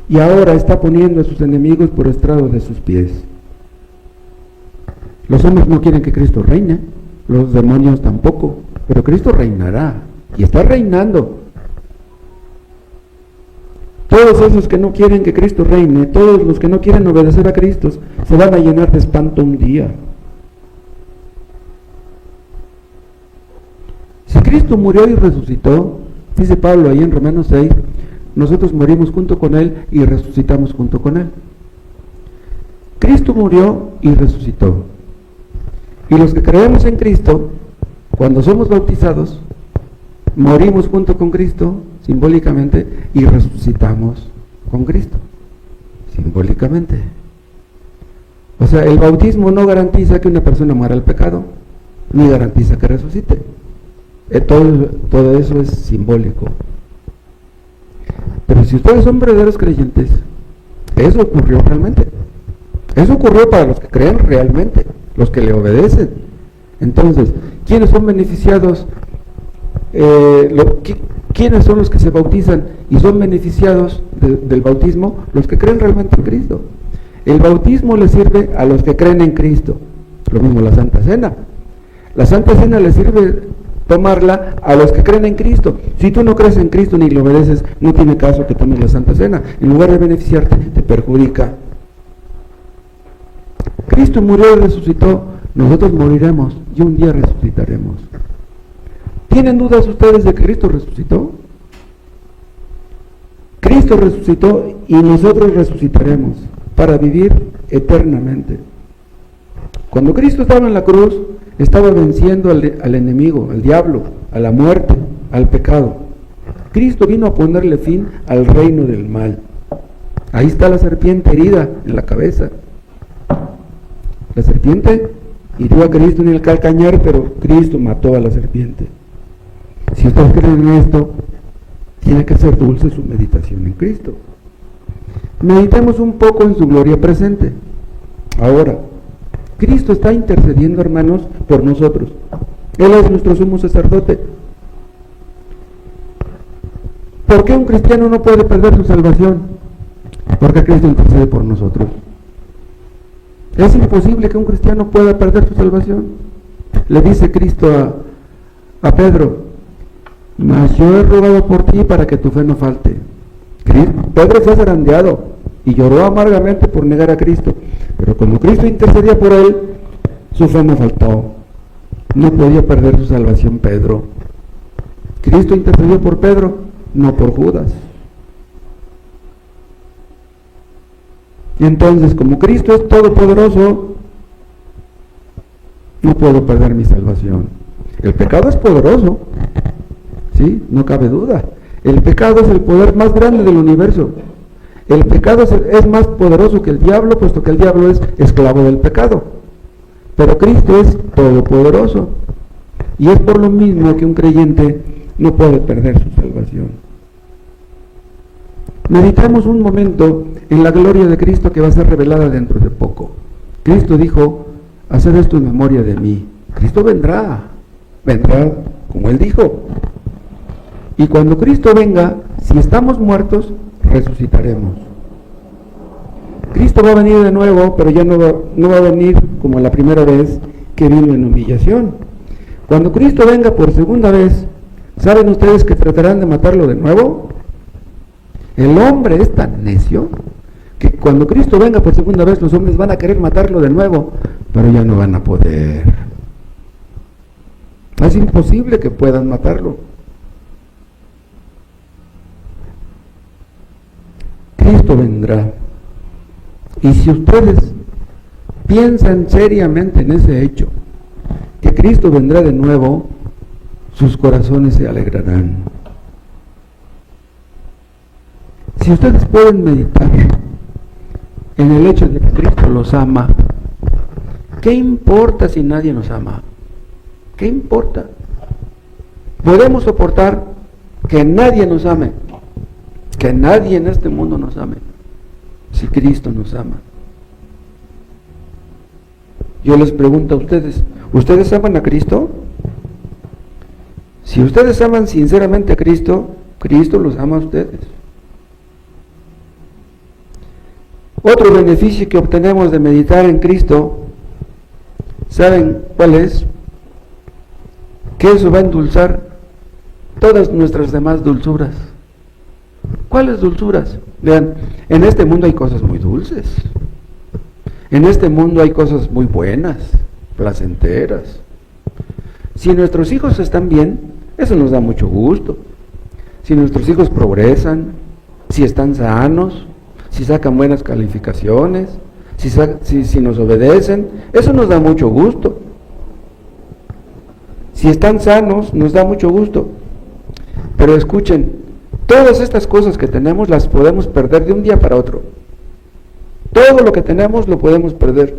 y ahora está poniendo a sus enemigos por estrado de sus pies. Los hombres no quieren que Cristo reine, los demonios tampoco, pero Cristo reinará y está reinando. Todos esos que no quieren que Cristo reine, todos los que no quieren obedecer a Cristo, se van a llenar de espanto un día. Si Cristo murió y resucitó, dice Pablo ahí en Romanos 6, nosotros morimos junto con Él y resucitamos junto con Él. Cristo murió y resucitó. Y los que creemos en Cristo, cuando somos bautizados, morimos junto con Cristo, simbólicamente, y resucitamos con Cristo, simbólicamente. O sea, el bautismo no garantiza que una persona muera al pecado, ni garantiza que resucite. Todo eso es simbólico. Pero si ustedes son verdaderos creyentes, eso ocurrió realmente. Eso ocurrió para los que creen realmente, los que le obedecen. Entonces, ¿quiénes son beneficiados? ¿Quiénes son los que se bautizan y son beneficiados del bautismo? Los que creen realmente en Cristo. El bautismo le sirve a los que creen en Cristo. Lo mismo la Santa Cena. La Santa Cena le sirve tomarla a los que creen en Cristo. Si tú no crees en Cristo ni le obedeces, no tiene caso que tomes la Santa Cena. En lugar de beneficiarte, te perjudica. Cristo murió y resucitó. Nosotros moriremos y un día resucitaremos. ¿Tienen dudas ustedes de que Cristo resucitó? Cristo resucitó y nosotros resucitaremos para vivir eternamente. Cuando Cristo estaba en la cruz, estaba venciendo al enemigo, al diablo, a la muerte, al pecado. Cristo vino a ponerle fin al reino del mal. Ahí está la serpiente herida en la cabeza. La serpiente hirió a Cristo en el calcañar, pero Cristo mató a la serpiente. Si ustedes creen en esto, tiene que ser dulce su meditación en Cristo. Meditemos un poco en su gloria presente. Ahora, Cristo está intercediendo, hermanos, por nosotros. Él es nuestro sumo sacerdote. ¿Por qué un cristiano no puede perder su salvación? Porque Cristo intercede por nosotros. Es imposible que un cristiano pueda perder su salvación. Le dice Cristo a Pedro: mas yo he rogado por ti para que tu fe no falte. Pedro fue zarandeado y lloró amargamente por negar a Cristo, pero cuando Cristo intercedía por él, su fe no faltó. No podía perder su salvación Pedro. Cristo intercedió por Pedro, no por Judas. Y entonces, como Cristo es todopoderoso, no puedo perder mi salvación. El pecado es poderoso, ¿sí? No cabe duda. El pecado es el poder más grande del universo. El pecado es más poderoso que el diablo, puesto que el diablo es esclavo del pecado. Pero Cristo es todopoderoso. Y es por lo mismo que un creyente no puede perder su salvación. Meditemos un momento en la gloria de Cristo que va a ser revelada dentro de poco. Cristo dijo: haced esto en memoria de mí. Cristo vendrá como Él dijo. Y cuando Cristo venga, si estamos muertos, resucitaremos. Cristo va a venir de nuevo, pero ya no va a venir como la primera vez que vino en humillación. Cuando Cristo venga por segunda vez, ¿saben ustedes que tratarán de matarlo de nuevo? El hombre es tan necio que cuando Cristo venga por segunda vez, los hombres van a querer matarlo de nuevo, pero ya no van a poder. Es imposible que puedan matarlo. Cristo vendrá. Y si ustedes piensan seriamente en ese hecho, que Cristo vendrá de nuevo, sus corazones se alegrarán. Si ustedes pueden meditar en el hecho de que Cristo los ama, ¿qué importa si nadie nos ama? ¿Qué importa? Podemos soportar que nadie nos ame, que nadie en este mundo nos ame, si Cristo nos ama. Yo les pregunto a ustedes, ¿ustedes aman a Cristo? Si ustedes aman sinceramente a Cristo, Cristo los ama a ustedes. Otro beneficio que obtenemos de meditar en Cristo, ¿saben cuál es? Que eso va a endulzar todas nuestras demás dulzuras. ¿Cuáles dulzuras? Vean, en este mundo hay cosas muy dulces. En este mundo hay cosas muy buenas, placenteras. Si nuestros hijos están bien, eso nos da mucho gusto. Si nuestros hijos progresan, si están sanos, si sacan buenas calificaciones, si nos obedecen, eso nos da mucho gusto. Si están sanos, nos da mucho gusto. Pero escuchen, todas estas cosas que tenemos las podemos perder de un día para otro. Todo lo que tenemos lo podemos perder.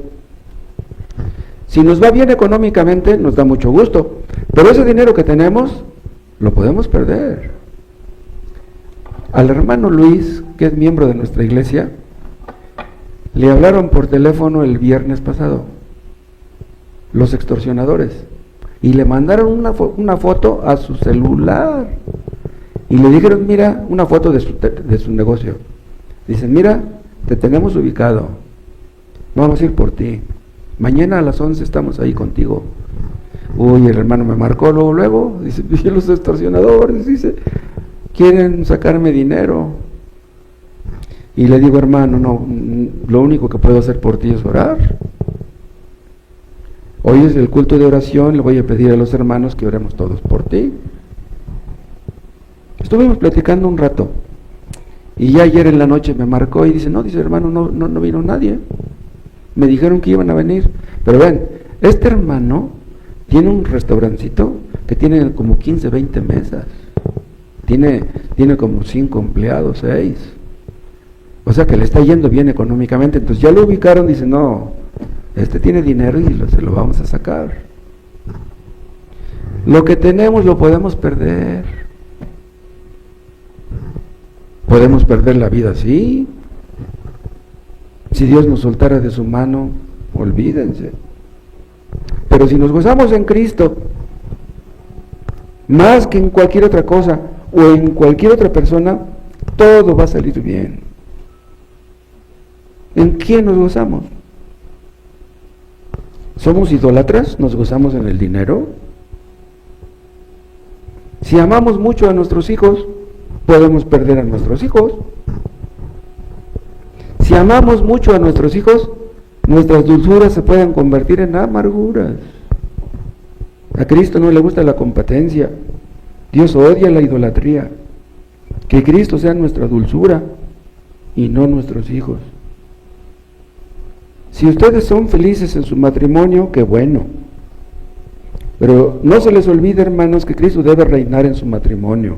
Si nos va bien económicamente, nos da mucho gusto, pero ese dinero que tenemos, lo podemos perder. Al hermano Luis, que es miembro de nuestra iglesia, le hablaron por teléfono el viernes pasado, los extorsionadores, y le mandaron una foto a su celular, y le dijeron, mira, una foto de su negocio. Dicen, mira, te tenemos ubicado, vamos a ir por ti, mañana a las 11 estamos ahí contigo. Uy, el hermano me marcó luego, dice, los extorsionadores, dice, quieren sacarme dinero. Y le digo, hermano, no, lo único que puedo hacer por ti es orar. Hoy es el culto de oración, le voy a pedir a los hermanos que oremos todos por ti. Estuvimos platicando un rato, y ya ayer en la noche me marcó y dice, no, dice, hermano, no vino nadie. Me dijeron que iban a venir. Pero ven, este hermano tiene un restaurancito que tiene como 15, 20 mesas. Tiene como 5 empleados, 6. O sea que le está yendo bien económicamente. Entonces ya lo ubicaron, dice, no, este tiene dinero y se lo vamos a sacar. Lo que tenemos lo podemos perder. Podemos perder la vida, sí. Si Dios nos soltara de su mano, olvídense. Pero si nos gozamos en Cristo, más que en cualquier otra cosa o en cualquier otra persona, todo va a salir bien. ¿En quién nos gozamos? ¿Somos idólatras? ¿Nos gozamos en el dinero? Si amamos mucho a nuestros hijos, podemos perder a nuestros hijos. Si amamos mucho a nuestros hijos, nuestras dulzuras se pueden convertir en amarguras. A Cristo no le gusta la competencia. Dios odia la idolatría. Que Cristo sea nuestra dulzura y no nuestros hijos. Si ustedes son felices en su matrimonio, qué bueno. Pero no se les olvide, hermanos, que Cristo debe reinar en su matrimonio.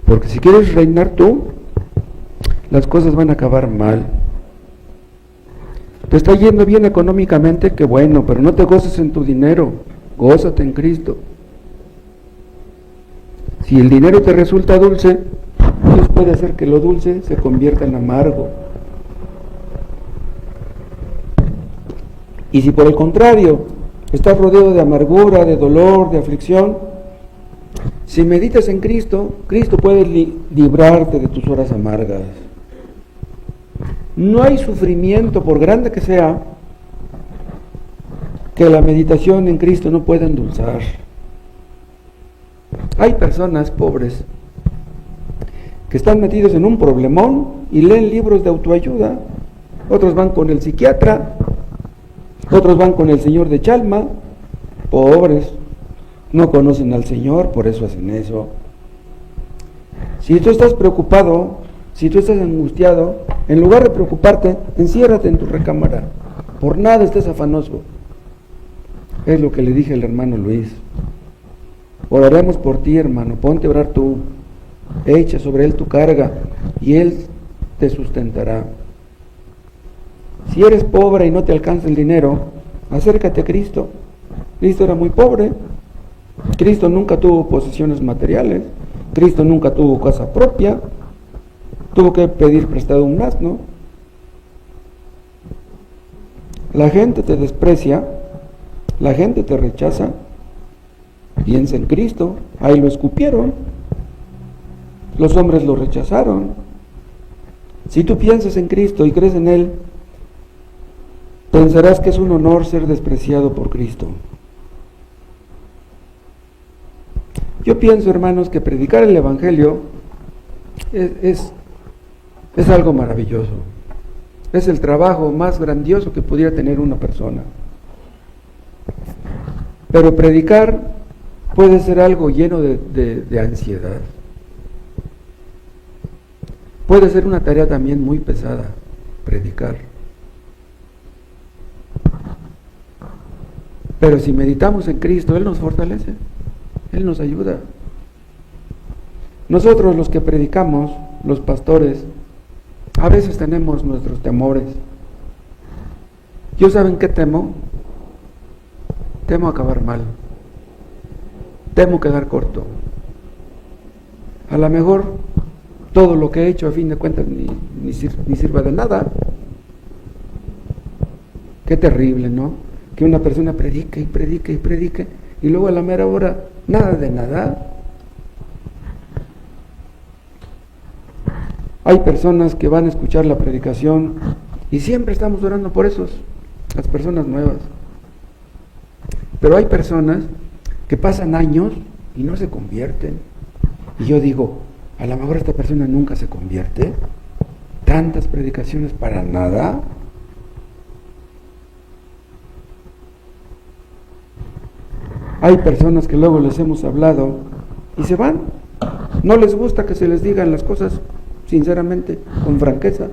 Porque si quieres reinar tú, las cosas van a acabar mal. Te está yendo bien económicamente, qué bueno, pero no te goces en tu dinero, gózate en Cristo. Si el dinero te resulta dulce, Dios puede hacer que lo dulce se convierta en amargo. Y si por el contrario, estás rodeado de amargura, de dolor, de aflicción, si meditas en Cristo, Cristo puede librarte de tus horas amargas. No hay sufrimiento, por grande que sea, que la meditación en Cristo no pueda endulzar. Hay personas pobres que están metidos en un problemón y leen libros de autoayuda. Otros van con el psiquiatra, otros van con el señor de Chalma. Pobres, no conocen al Señor, por eso hacen eso. Si tú estás preocupado, si tú estás angustiado, en lugar de preocuparte, enciérrate en tu recámara. Por nada estés afanoso. Es lo que le dije al hermano Luis. Oraremos por ti, hermano. Ponte a orar tú. Echa sobre él tu carga y él te sustentará. Si eres pobre y no te alcanza el dinero, acércate a Cristo. Cristo era muy pobre, Cristo nunca tuvo posesiones materiales, Cristo nunca tuvo casa propia, tuvo que pedir prestado un asno. La gente te desprecia, la gente te rechaza. Piensa en Cristo, ahí lo escupieron, los hombres lo rechazaron. Si tú piensas en Cristo y crees en Él, pensarás que es un honor ser despreciado por Cristo. Yo pienso, hermanos, que predicar el Evangelio es algo maravilloso. Es el trabajo más grandioso que pudiera tener una persona. Pero predicar puede ser algo lleno de ansiedad. Puede ser una tarea también muy pesada, predicar. Pero si meditamos en Cristo, Él nos fortalece, Él nos ayuda. Nosotros los que predicamos, los pastores, a veces tenemos nuestros temores. ¿Yo saben qué temo? Temo acabar mal. Temo quedar corto. A lo mejor todo lo que he hecho a fin de cuentas ni sirva de nada. Qué terrible, ¿no? Que una persona predique y predique y predique y luego a la mera hora nada de nada. Hay personas que van a escuchar la predicación y siempre estamos orando por las personas nuevas. Pero hay personas que pasan años y no se convierten. Y yo digo, a lo mejor esta persona nunca se convierte. Tantas predicaciones para nada. Hay personas que luego les hemos hablado y se van. No les gusta que se les digan las cosas sinceramente, con franqueza.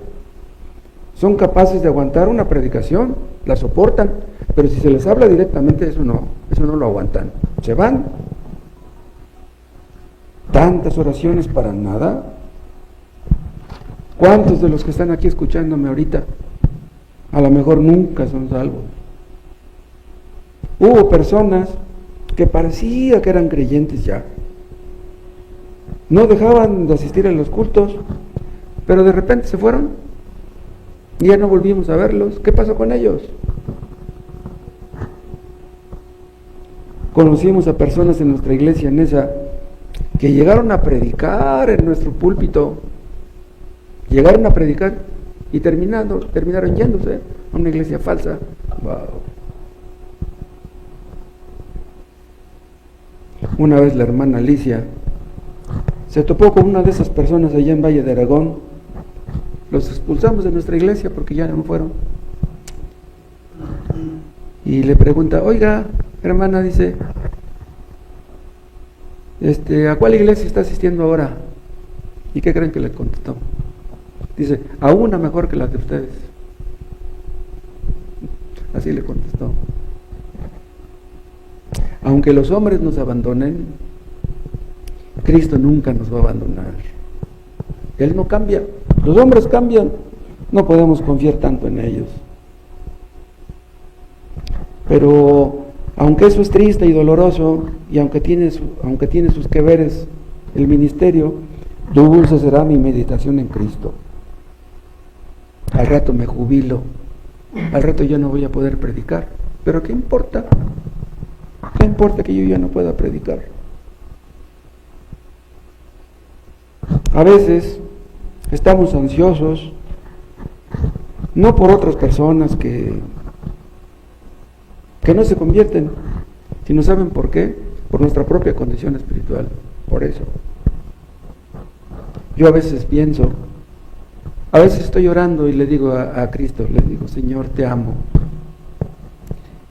Son capaces de aguantar una predicación, la soportan, pero si se les habla directamente, eso no lo aguantan. Se van. Tantas oraciones para nada. ¿Cuántos de los que están aquí escuchándome ahorita a lo mejor nunca son salvos? Hubo personas que parecía que eran creyentes ya. No dejaban de asistir a los cultos, pero de repente se fueron y ya no volvimos a verlos. ¿Qué pasó con ellos? Conocimos a personas en nuestra iglesia en esa que llegaron a predicar en nuestro púlpito, llegaron a predicar y terminaron yéndose a una iglesia falsa. Wow. Una vez la hermana Alicia se topó con una de esas personas allá en Valle de Aragón. Los expulsamos de nuestra iglesia porque ya no fueron. Y le pregunta, oiga, hermana, dice, ¿a cuál iglesia está asistiendo ahora? ¿Y qué creen que le contestó? Dice, a una mejor que la de ustedes. Así le contestó. Aunque los hombres nos abandonen, Cristo nunca nos va a abandonar. Él no cambia. Los hombres cambian. No podemos confiar tanto en ellos. Pero aunque eso es triste y doloroso, y aunque tiene sus que veres el ministerio, dulce será mi meditación en Cristo. Al rato me jubilo. Al rato yo no voy a poder predicar. Pero ¿qué importa? ¿Qué importa que yo ya no pueda predicar? A veces estamos ansiosos, no por otras personas que no se convierten, sino ¿saben por qué? Por nuestra propia condición espiritual. Por eso. Yo a veces pienso, a veces estoy orando y le digo a Cristo, le digo, Señor, te amo.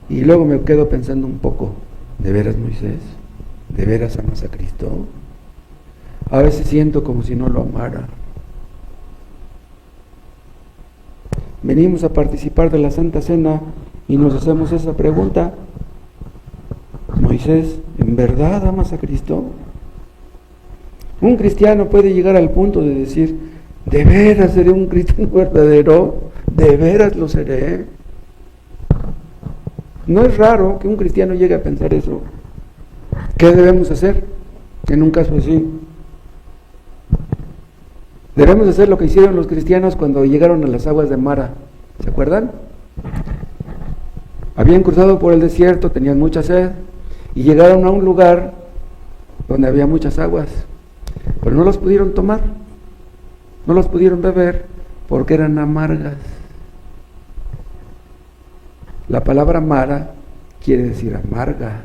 Y luego me quedo pensando un poco, ¿de veras, Moisés? ¿De veras amas a Cristo? A veces siento como si no lo amara. Venimos a participar de la Santa Cena y nos hacemos esa pregunta. Moisés, ¿en verdad amas a Cristo? Un cristiano puede llegar al punto de decir, ¿de veras seré un cristiano verdadero? ¿De veras lo seré? No es raro que un cristiano llegue a pensar eso. ¿Qué debemos hacer en un caso así? Debemos hacer lo que hicieron los cristianos cuando llegaron a las aguas de Mara. ¿Se acuerdan? Habían cruzado por el desierto, tenían mucha sed y llegaron a un lugar donde había muchas aguas, pero no las pudieron tomar, no las pudieron beber porque eran amargas. La palabra Mara quiere decir amarga.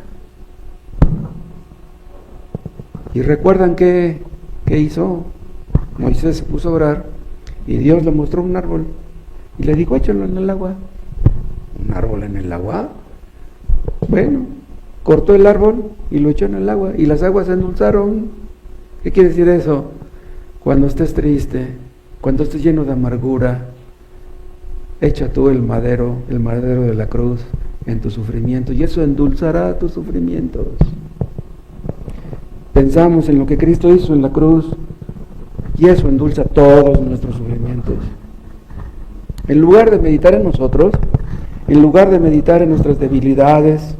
¿Y recuerdan qué hizo? Moisés se puso a orar y Dios le mostró un árbol y le dijo, échalo en el agua. ¿Un árbol en el agua? Bueno, cortó el árbol y lo echó en el agua y las aguas se endulzaron. ¿Qué quiere decir eso? Cuando estés triste, cuando estés lleno de amargura, echa tú el madero de la cruz en tu sufrimiento y eso endulzará tus sufrimientos. Pensamos en lo que Cristo hizo en la cruz y eso endulza todos nuestros sufrimientos. En lugar de meditar en nosotros, en lugar de meditar en nuestras debilidades,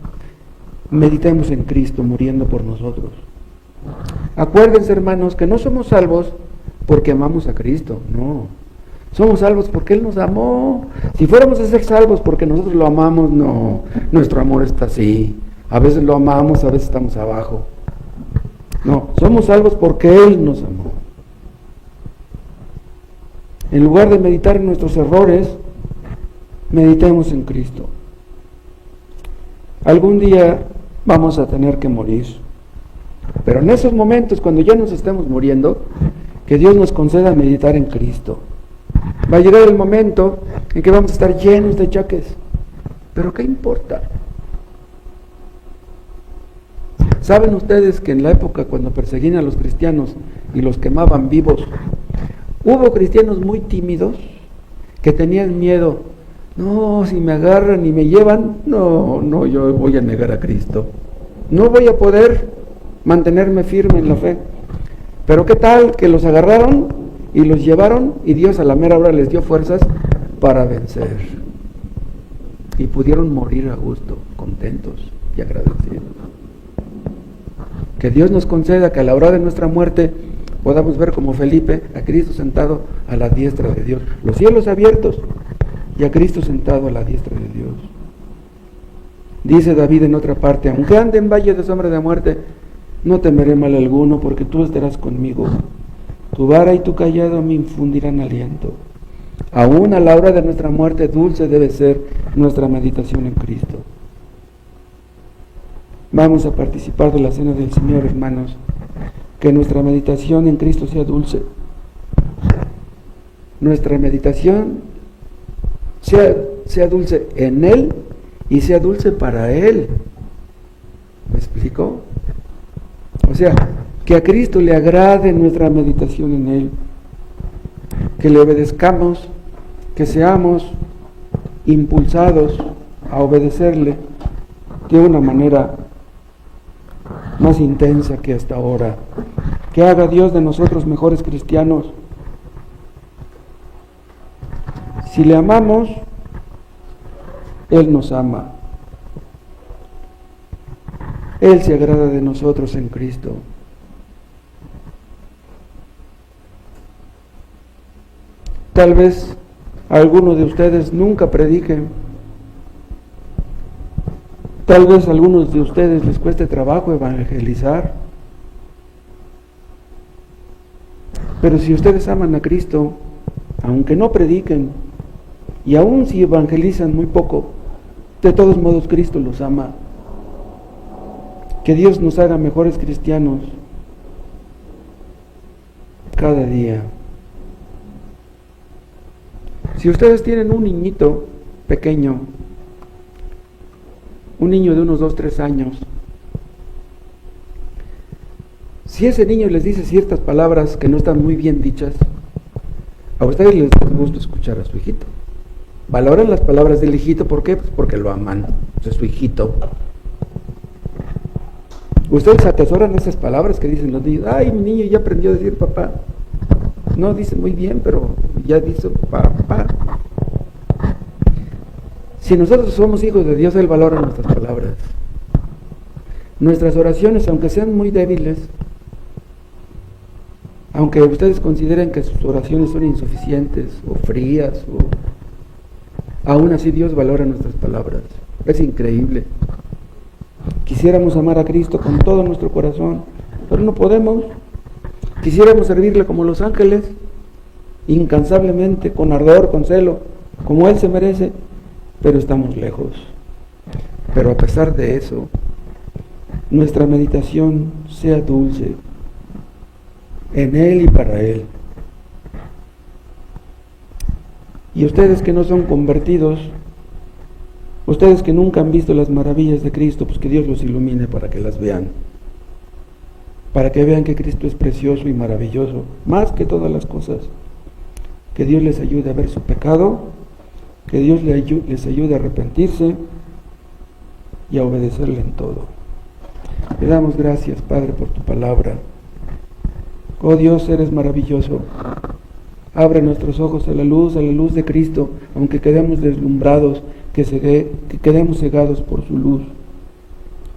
meditemos en Cristo muriendo por nosotros. Acuérdense, hermanos, que no somos salvos porque amamos a Cristo, no. Somos salvos porque Él nos amó. Si fuéramos a ser salvos porque nosotros lo amamos, no. Nuestro amor está así. A veces lo amamos, a veces estamos abajo. No, somos salvos porque Él nos amó. En lugar de meditar en nuestros errores, meditemos en Cristo. Algún día vamos a tener que morir. Pero en esos momentos, cuando ya nos estemos muriendo, que Dios nos conceda meditar en Cristo. Va a llegar el momento en que vamos a estar llenos de achaques. ¿Pero qué importa? ¿Saben ustedes que en la época cuando perseguían a los cristianos y los quemaban vivos, hubo cristianos muy tímidos que tenían miedo? No, si me agarran y me llevan, no, yo voy a negar a Cristo. No voy a poder mantenerme firme en la fe. Pero ¿qué tal que los agarraron y los llevaron y Dios a la mera hora les dio fuerzas para vencer? Y pudieron morir a gusto, contentos y agradecidos. Que Dios nos conceda que a la hora de nuestra muerte podamos ver como Felipe a Cristo sentado a la diestra de Dios, los cielos abiertos y a Cristo sentado a la diestra de Dios. Dice David en otra parte, aunque ande en valle de sombra de muerte, no temeré mal alguno, porque tú estarás conmigo. Tu vara y tu callado me infundirán aliento. Aún a la hora de nuestra muerte, dulce debe ser nuestra meditación en Cristo. Vamos a participar de la cena del Señor, hermanos. Que nuestra meditación en Cristo sea dulce. Nuestra meditación sea dulce en Él y sea dulce para Él. ¿Me explico? O sea, que a Cristo le agrade nuestra meditación en Él, que le obedezcamos, que seamos impulsados a obedecerle de una manera más intensa que hasta ahora, que haga Dios de nosotros mejores cristianos. Si le amamos, Él nos ama. Él se agrada de nosotros en Cristo. Tal vez algunos de ustedes nunca prediquen. Tal vez a algunos de ustedes les cueste trabajo evangelizar. Pero si ustedes aman a Cristo, aunque no prediquen, y aun si evangelizan muy poco, de todos modos Cristo los ama. Que Dios nos haga mejores cristianos cada día. Si ustedes tienen un niñito pequeño, un niño de unos 2, 3 años, si ese niño les dice ciertas palabras que no están muy bien dichas, a ustedes les da gusto escuchar a su hijito. Valoran las palabras del hijito, ¿por qué? Pues porque lo aman, es su hijito. Ustedes atesoran esas palabras que dicen los niños. Ay, mi niño ya aprendió a decir papá. No dice muy bien, pero ya dice papá. Si nosotros somos hijos de Dios, Él valora nuestras palabras. Nuestras oraciones, aunque sean muy débiles, aunque ustedes consideren que sus oraciones son insuficientes o frías, aún así Dios valora nuestras palabras. Es increíble. Quisiéramos amar a Cristo con todo nuestro corazón, pero no podemos. Quisiéramos servirle como los ángeles, incansablemente, con ardor, con celo, como Él se merece, pero estamos lejos. Pero a pesar de eso, nuestra meditación sea dulce, en Él y para Él. Y ustedes que no son convertidos, ustedes que nunca han visto las maravillas de Cristo, pues que Dios los ilumine para que las vean. Para que vean que Cristo es precioso y maravilloso, más que todas las cosas. Que Dios les ayude a ver su pecado, que Dios les ayude a arrepentirse y a obedecerle en todo. Le damos gracias, Padre, por tu palabra. Oh Dios, eres maravilloso. Abre nuestros ojos a la luz de Cristo, aunque quedemos deslumbrados, que quedemos cegados por su luz.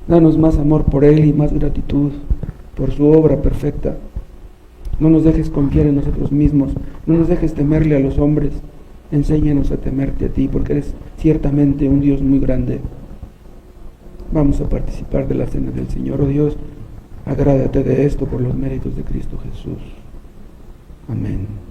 Danos más amor por Él y más gratitud por su obra perfecta. No nos dejes confiar en nosotros mismos, no nos dejes temerle a los hombres. Enséñanos a temerte a ti, porque eres ciertamente un Dios muy grande. Vamos a participar de la cena del Señor. Oh Dios, agrádate de esto por los méritos de Cristo Jesús. Amén.